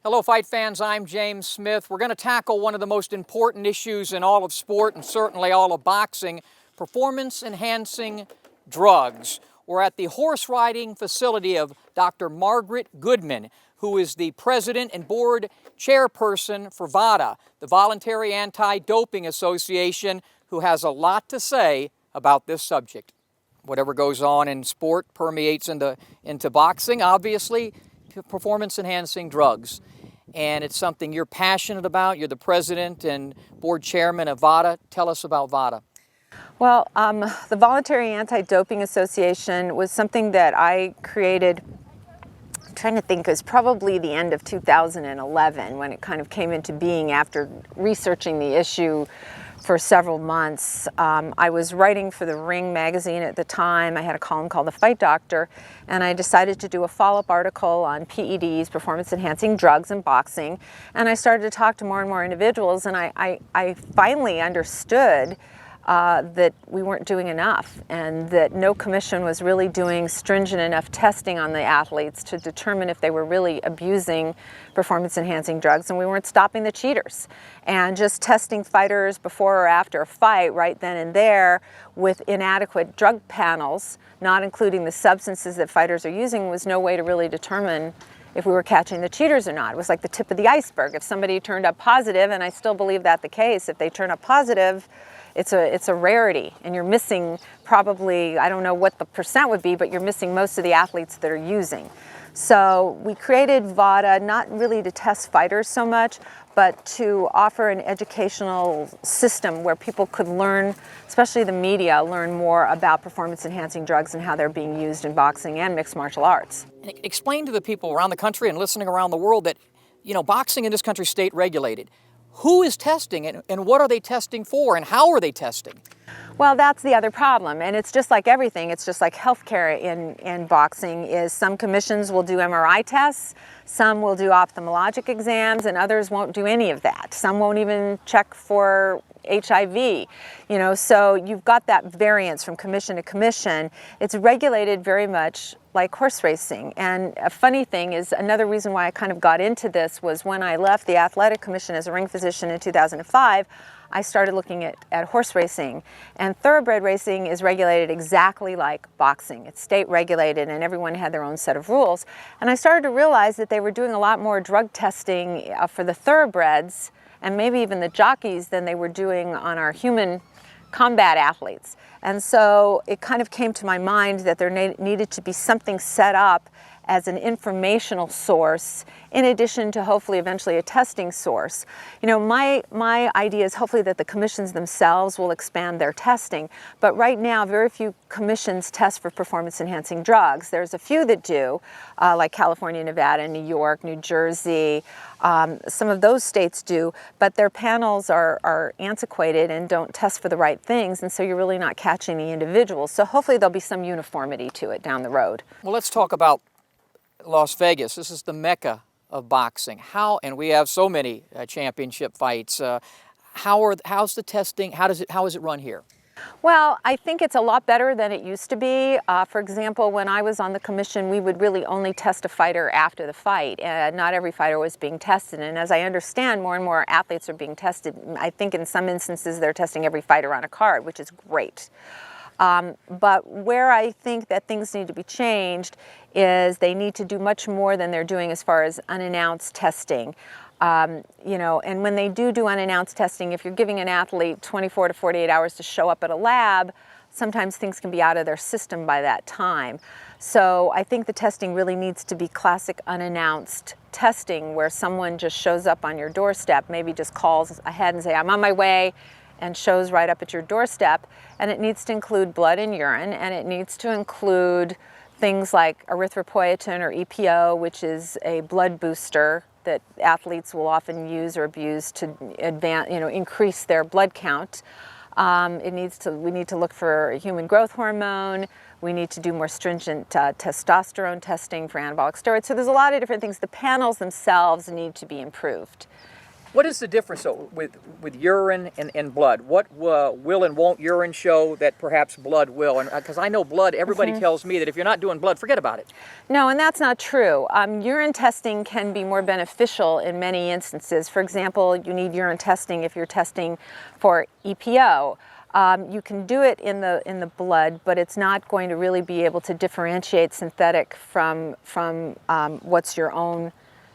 Hello fight fans, I'm James Smith. We're going to tackle one of the most important issues in all of sport and certainly all of boxing, performance-enhancing drugs. We're at the horse riding facility of Dr. Margaret Goodman, who is the president and board chairperson for VADA, the Voluntary Anti-Doping Association, who has a lot to say about this subject. Whatever goes on in sport permeates into boxing, obviously, performance-enhancing drugs. And it's something you're passionate about. You're the president and board chairman of VADA. Tell us about VADA. Well, the Voluntary Anti-Doping Association was something that I created, I'm trying to think, it was probably the end of 2011 when it kind of came into being after researching the issue for several months. I was writing for the Ring magazine at the time. I had a column called The Fight Doctor, and I decided to do a follow-up article on PEDs, performance-enhancing drugs in boxing, and I started to talk to more and more individuals, and I finally understood that we weren't doing enough and that no commission was really doing stringent enough testing on the athletes to determine if they were really abusing performance-enhancing drugs, and we weren't stopping the cheaters. And just testing fighters before or after a fight right then and there with inadequate drug panels, not including the substances that fighters are using, was no way to really determine if we were catching the cheaters or not. It was like the tip of the iceberg. If somebody turned up positive, and I still believe that the case, if they turn up positive, it's a rarity, and you're missing probably, I don't know what the percent would be, but you're missing most of the athletes that are using. So we created VADA not really to test fighters so much, but to offer an educational system where people could learn, especially the media, learn more about performance-enhancing drugs and how they're being used in boxing and mixed martial arts. Explain to the people around the country and listening around the world that, boxing in this country is state regulated. Who is testing and what are they testing for and how are they testing? Well, that's the other problem, and it's just like everything. It's just like healthcare in boxing is some commissions will do MRI tests, some will do ophthalmologic exams, and others won't do any of that. Some won't even check for HIV, so you've got that variance from commission to commission. It's regulated very much like horse racing. And a funny thing is, another reason why I kind of got into this was when I left the athletic commission as a ring physician in 2005, I started looking at horse racing. And thoroughbred racing is regulated exactly like boxing. It's state regulated and everyone had their own set of rules. And I started to realize that they were doing a lot more drug testing for the thoroughbreds and maybe even the jockeys than they were doing on our human combat athletes. And so it kind of came to my mind that there needed to be something set up as an informational source in addition to hopefully eventually a testing source. My idea is hopefully that the commissions themselves will expand their testing, but right now very few commissions test for performance-enhancing drugs. There's a few that do, like California, Nevada, New York, New Jersey. Some of those states do, but their panels are antiquated and don't test for the right things, and so you're really not catching the individuals. So hopefully there'll be some uniformity to it down the road. Well, let's talk about Las Vegas. This is the mecca of boxing. And we have so many championship fights. How's the testing? How is it run here? Well, I think it's a lot better than it used to be. For example, when I was on the commission, we would really only test a fighter after the fight. Not every fighter was being tested. And as I understand, more and more athletes are being tested. I think in some instances they're testing every fighter on a card, which is great. But where I think that things need to be changed is they need to do much more than they're doing as far as unannounced testing. And when they do unannounced testing, if you're giving an athlete 24 to 48 hours to show up at a lab, sometimes things can be out of their system by that time. So I think the testing really needs to be classic unannounced testing where someone just shows up on your doorstep, maybe just calls ahead and say, I'm on my way, and shows right up at your doorstep. And it needs to include blood and urine, and it needs to include things like erythropoietin or EPO, which is a blood booster that athletes will often use or abuse to increase their blood count. We need to look for human growth hormone. We need to do more stringent testosterone testing for anabolic steroids. So there's a lot of different things. The panels themselves need to be improved. What is the difference though, with urine and blood? What will and won't urine show that perhaps blood will? And because I know blood, everybody tells me that if you're not doing blood, forget about it. No, and that's not true. Urine testing can be more beneficial in many instances. For example, you need urine testing if you're testing for EPO. You can do it in the blood, but it's not going to really be able to differentiate synthetic from what's your own,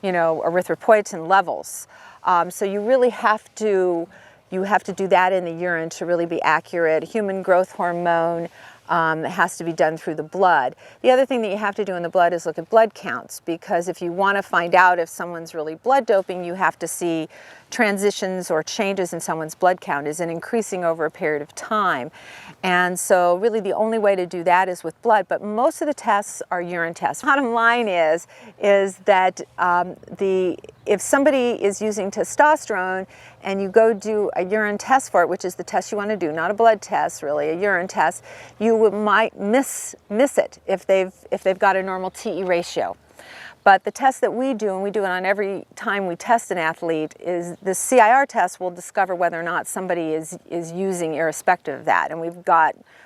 erythropoietin levels. So you really have to do that in the urine to really be accurate. Human growth hormone has to be done through the blood. The other thing that you have to do in the blood is look at blood counts, because if you want to find out if someone's really blood doping, you have to see transitions or changes in someone's blood count. Is it increasing over a period of time? And so really the only way to do that is with blood, but most of the tests are urine tests. Bottom line is that if somebody is using testosterone and you go do a urine test for it, which is the test you want to do, not a blood test really, a urine test, you might miss it if they've got a normal TE ratio. But the test that we do, and we do it on every time we test an athlete, is the CIR test will discover whether or not somebody is using irrespective of that. And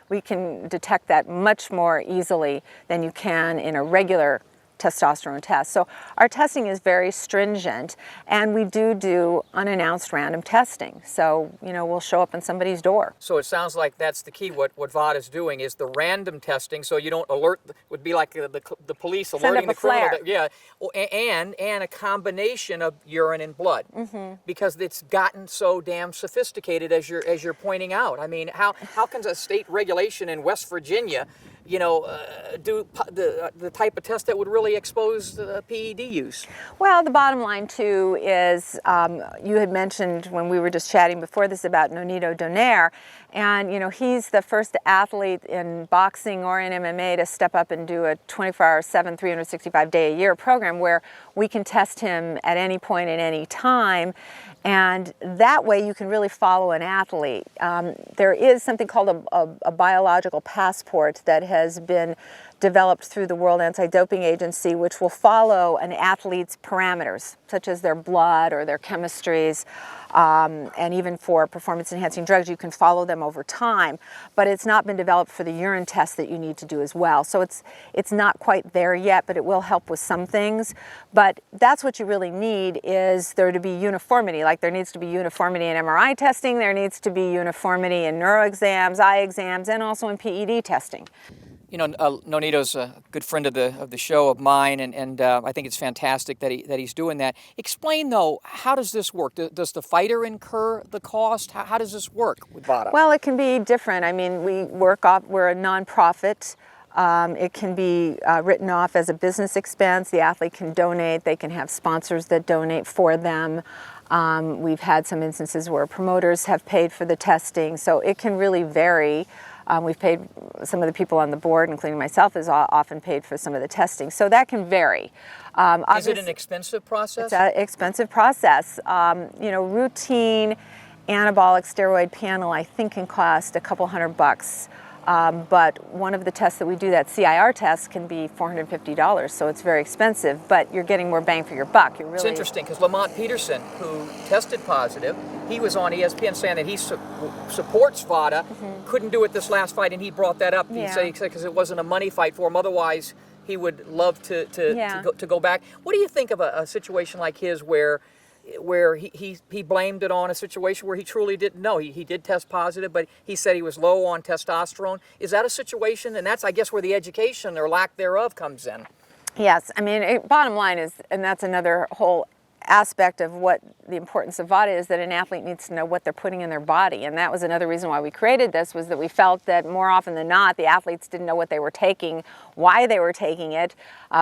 we can detect that much more easily than you can in a regular testosterone test. So our testing is very stringent, and we do unannounced random testing. So, we'll show up on somebody's door. So it sounds like that's the key. What VADA is doing is the random testing, so you don't alert, would be like the police alerting the criminal. Yeah, and a combination of urine and blood, because it's gotten so damn sophisticated, as you're pointing out. I mean, how can a state regulation in West Virginia do the type of test that would really expose PED use? Well, the bottom line too is you had mentioned when we were just chatting before this about Nonito Donaire, and he's the first athlete in boxing or in MMA to step up and do a 24/7, 365-day-a-year program where we can test him at any point at any time. And that way you can really follow an athlete. There is something called a biological passport that has been developed through the World Anti-Doping Agency, which will follow an athlete's parameters, such as their blood or their chemistries, and even for performance-enhancing drugs, you can follow them over time. But it's not been developed for the urine test that you need to do as well. So it's not quite there yet, but it will help with some things. But that's what you really need, is there to be uniformity. Like there needs to be uniformity in MRI testing, there needs to be uniformity in neuro exams, eye exams, and also in PED testing. Nonito's a good friend of the show of mine, and I think it's fantastic that he's doing that. Explain though, how does this work? Does the fighter incur the cost? How does this work with VADA? Well, it can be different. I mean, we're a nonprofit. It can be written off as a business expense. The athlete can donate. They can have sponsors that donate for them. We've had some instances where promoters have paid for the testing, so it can really vary. We've paid, some of the people on the board, including myself, has often paid for some of the testing. So that can vary. Is it an expensive process? It's an expensive process. Routine anabolic steroid panel, I think, can cost a couple $100. But one of the tests that we do, that CIR test, can be $450, so it's very expensive, but you're getting more bang for your buck. It's interesting, because Lamont Peterson, who tested positive, he was on ESPN saying that he supports VADA, couldn't do it this last fight, and he brought that up. He said because it wasn't a money fight for him, otherwise he would love to go back. What do you think of a situation like his where he blamed it on a situation where he truly didn't know? He did test positive, but he said he was low on testosterone. Is that a situation? And that's, I guess, where the education or lack thereof comes in. Yes, I mean, bottom line is, and that's another whole aspect of what the importance of VADA is, that an athlete needs to know what they're putting in their body. And that was another reason why we created this, was that we felt that more often than not, the athletes didn't know what they were taking, why they were taking it.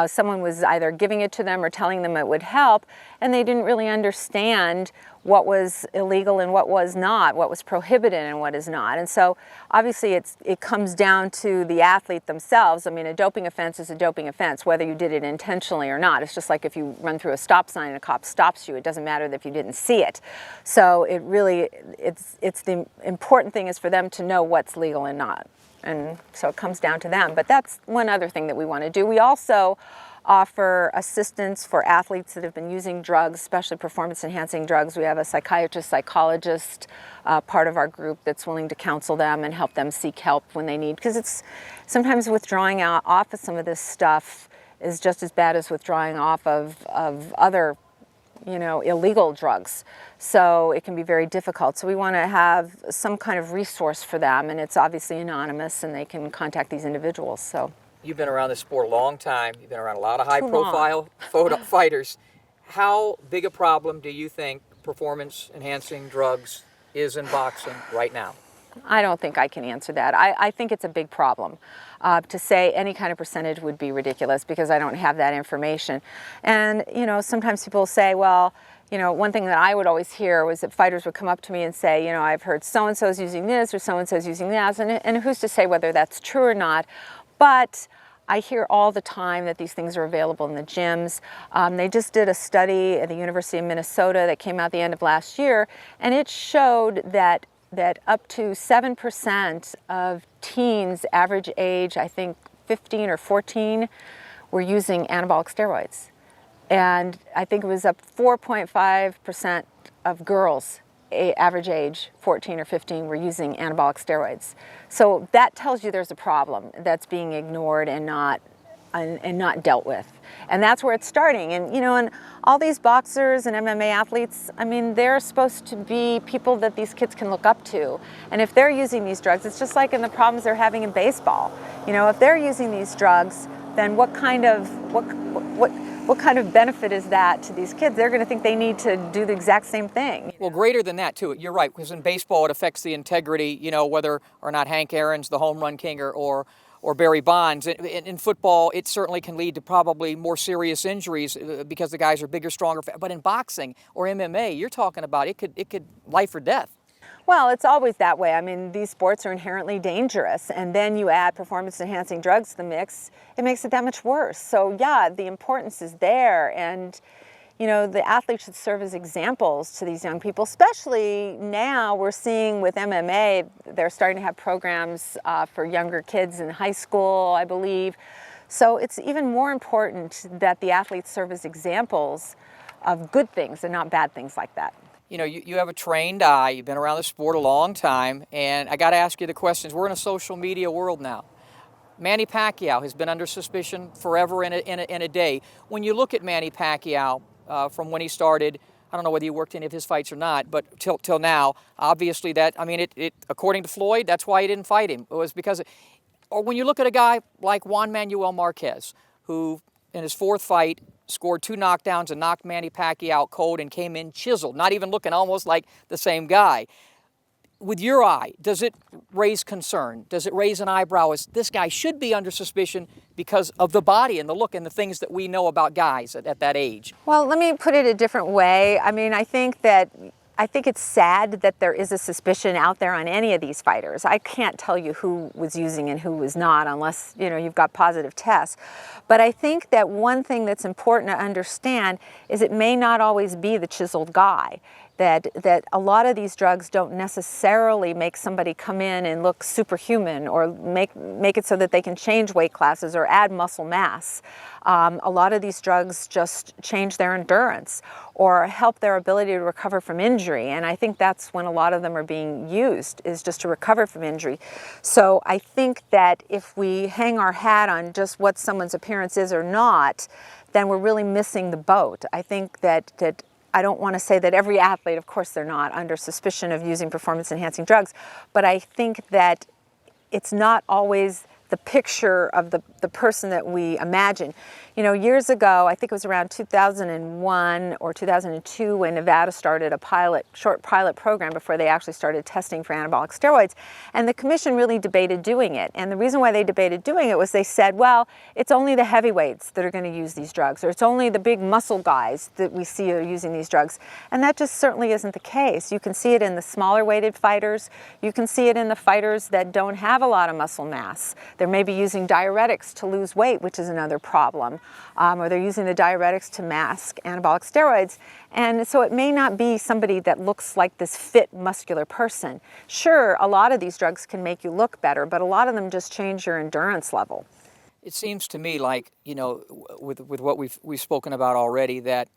Someone was either giving it to them or telling them it would help, and they didn't really understand what was illegal and what was not, what was prohibited and what is not. And so obviously it comes down to the athlete themselves. I mean, a doping offense is a doping offense, whether you did it intentionally or not. It's just like if you run through a stop sign and a cop stops you, it doesn't matter if you didn't see it. So it's the important thing is for them to know what's legal and not. And so it comes down to them. But that's one other thing that we want to do. We also offer assistance for athletes that have been using drugs, especially performance-enhancing drugs. We have a psychiatrist, psychologist, part of our group that's willing to counsel them and help them seek help when they need, because it's sometimes withdrawing off of some of this stuff is just as bad as withdrawing off of other, illegal drugs. So it can be very difficult. So we want to have some kind of resource for them, and it's obviously anonymous, and they can contact these individuals. So You've been around this sport a long time. You've been around a lot of high-profile fighters. How big a problem do you think performance-enhancing drugs is in boxing right now? I don't think I can answer that. I think it's a big problem. To say any kind of percentage would be ridiculous because I don't have that information. And, sometimes people say, well, one thing that I would always hear was that fighters would come up to me and say, I've heard so-and-so's using this or so-and-so's using that, and who's to say whether that's true or not. But I hear all the time that these things are available in the gyms. They just did a study at the University of Minnesota that came out the end of last year, and it showed that up to 7% of teens, average age, I think 15 or 14, were using anabolic steroids. And I think it was up 4.5% of girls, average age 14 or 15, were using anabolic steroids. So that tells you there's a problem that's being ignored and not dealt with. And that's where it's starting. And and all these boxers and MMA athletes, they're supposed to be people that these kids can look up to. And if they're using these drugs, it's just like in the problems they're having in baseball. If they're using these drugs, then what kind of benefit is that to these kids? They're going to think they need to do the exact same thing. Well, greater than that, too. You're right, because in baseball it affects the integrity, whether or not Hank Aaron's the home run king or Barry Bonds. In football, it certainly can lead to probably more serious injuries because the guys are bigger, stronger. But in boxing or MMA, you're talking about it could life or death. Well, it's always that way. These sports are inherently dangerous, and then you add performance-enhancing drugs to the mix, it makes it that much worse. So yeah, the importance is there, and the athletes should serve as examples to these young people, especially now we're seeing with MMA, they're starting to have programs for younger kids in high school, I believe. So it's even more important that the athletes serve as examples of good things and not bad things like that. You have a trained eye, you've been around the sport a long time, and I got to ask you the questions. We're in a social media world now. Manny Pacquiao has been under suspicion forever in a day. When you look at Manny Pacquiao from when he started, I don't know whether you worked any of his fights or not, but till now, obviously that, according to Floyd, that's why he didn't fight him. It was because, or when you look at a guy like Juan Manuel Marquez, who in his fourth fight scored 2 knockdowns and knocked Manny Pacquiao out cold and came in chiseled, not even looking almost like the same guy. With your eye, does it raise concern? Does it raise an eyebrow as this guy should be under suspicion because of the body and the look and the things that we know about guys at that age? Well, let me put it a different way. I think it's sad that there is a suspicion out there on any of these fighters. I can't tell you who was using and who was not unless, you've got positive tests. But I think that one thing that's important to understand is it may not always be the chiseled guy. That a lot of these drugs don't necessarily make somebody come in and look superhuman or make it so that they can change weight classes or add muscle mass. A lot of these drugs just change their endurance or help their ability to recover from injury. And I think that's when a lot of them are being used, is just to recover from injury. So I think that if we hang our hat on just what someone's appearance is or not, then we're really missing the boat. I think that I don't want to say that every athlete, of course they're not, under suspicion of using performance-enhancing drugs, but I think that it's not always the picture of the person that we imagine. Years ago, I think it was around 2001 or 2002 when Nevada started a short pilot program before they actually started testing for anabolic steroids. And the commission really debated doing it. And the reason why they debated doing it was they said, well, it's only the heavyweights that are going to use these drugs, or it's only the big muscle guys that we see are using these drugs. And that just certainly isn't the case. You can see it in the smaller weighted fighters. You can see it in the fighters that don't have a lot of muscle mass. They're maybe using diuretics to lose weight, which is another problem. Or they're using the diuretics to mask anabolic steroids. And so it may not be somebody that looks like this fit, muscular person. Sure, a lot of these drugs can make you look better, but a lot of them just change your endurance level. It seems to me like, with what we've spoken about already, that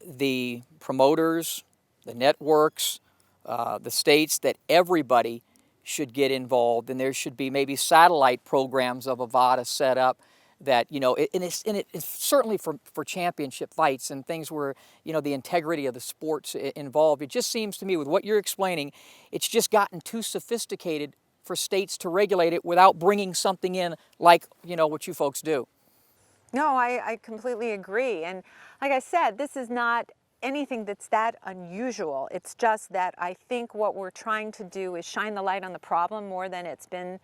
the promoters, the networks, the states, that everybody should get involved, and there should be maybe satellite programs of a VADA set up that, and it's certainly for championship fights and things where, the integrity of the sport's involved. It just seems to me, with what you're explaining, it's just gotten too sophisticated for states to regulate it without bringing something in like, what you folks do. No, I completely agree. And like I said, this is not anything that's that unusual. It's just that I think what we're trying to do is shine the light on the problem more than it's been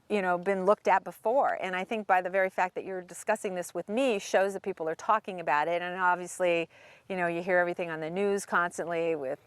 looked at before. And I think by the very fact that you're discussing this with me shows that people are talking about it. And obviously, you hear everything on the news constantly with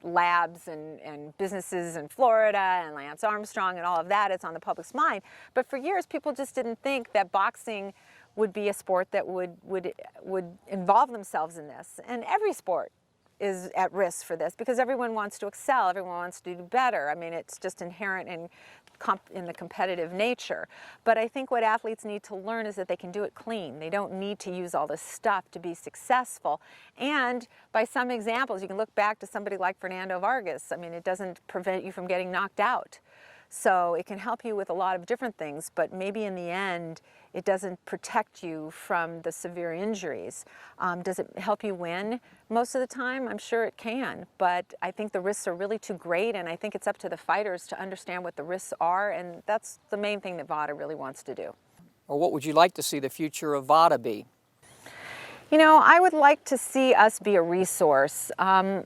labs and businesses in Florida and Lance Armstrong and all of that. It's on the public's mind. But for years, people just didn't think that boxing would be a sport that would involve themselves in this. And every sport is at risk for this because everyone wants to excel, everyone wants to do better. I mean, it's just inherent in the competitive nature. But I think what athletes need to learn is that they can do it clean. They don't need to use all this stuff to be successful. And by some examples, you can look back to somebody like Fernando Vargas. I mean, it doesn't prevent you from getting knocked out. So it can help you with a lot of different things, but maybe in the end, it doesn't protect you from the severe injuries. Does it help you win? Most of the time, I'm sure it can, but I think the risks are really too great, and I think it's up to the fighters to understand what the risks are, and that's the main thing that VADA really wants to do. Or what would you like to see the future of VADA be? I would like to see us be a resource. I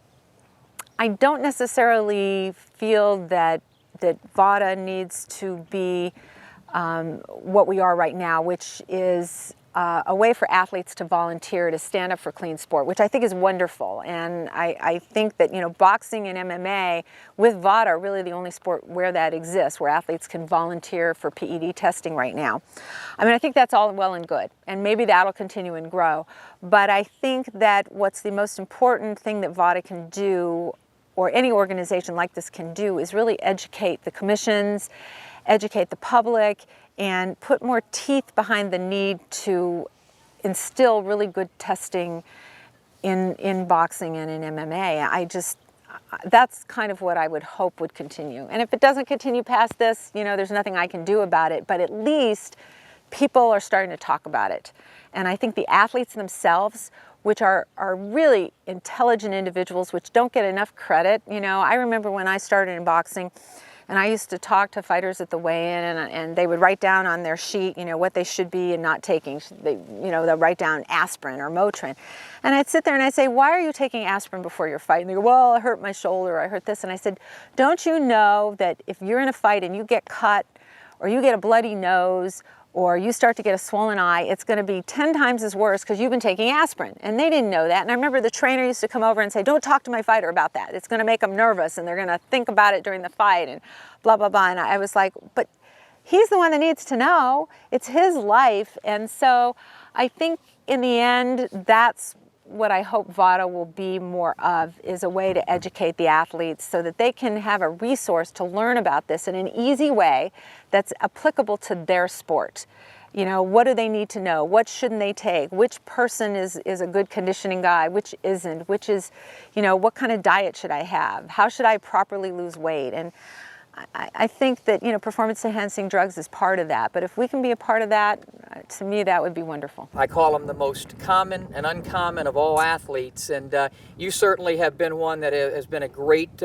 don't necessarily feel that VADA needs to be what we are right now, which is a way for athletes to volunteer, to stand up for clean sport, which I think is wonderful. And I think that, boxing and MMA with VADA are really the only sport where that exists, where athletes can volunteer for PED testing right now. I mean, I think that's all well and good, and maybe that'll continue and grow. But I think that what's the most important thing that VADA can do, or any organization like this can do, is really educate the commissions, educate the public, and put more teeth behind the need to instill really good testing in boxing and in MMA. That's kind of what I would hope would continue. And if it doesn't continue past this, there's nothing I can do about it, but at least people are starting to talk about it. And I think the athletes themselves, which are really intelligent individuals, which don't get enough credit. I remember when I started in boxing, and I used to talk to fighters at the weigh-in, and they would write down on their sheet, what they should be and not taking. They'll write down aspirin or Motrin. And I'd sit there and I'd say, why are you taking aspirin before your fight? And they go, well, I hurt my shoulder, I hurt this. And I said, don't you know that if you're in a fight and you get cut, or you get a bloody nose, or you start to get a swollen eye, it's going to be 10 times as worse because you've been taking aspirin. And they didn't know that. And I remember the trainer used to come over and say, don't talk to my fighter about that. It's going to make them nervous and they're going to think about it during the fight and blah, blah, blah. And I was like, but he's the one that needs to know. It's his life. And so I think in the end, that's what I hope VADA will be more of, is a way to educate the athletes so that they can have a resource to learn about this in an easy way that's applicable to their sport. What do they need to know? What shouldn't they take? Which person is a good conditioning guy? Which isn't? Which is, what kind of diet should I have? How should I properly lose weight? And I think that, performance-enhancing drugs is part of that. But if we can be a part of that, to me, that would be wonderful. I call them the most common and uncommon of all athletes. And you certainly have been one that has been a great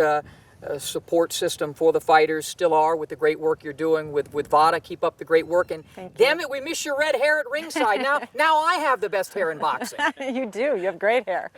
support system for the fighters, still are, with the great work you're doing with VADA. Keep up the great work. And damn it, we miss your red hair at ringside. Now I have the best hair in boxing. You do. You have great hair.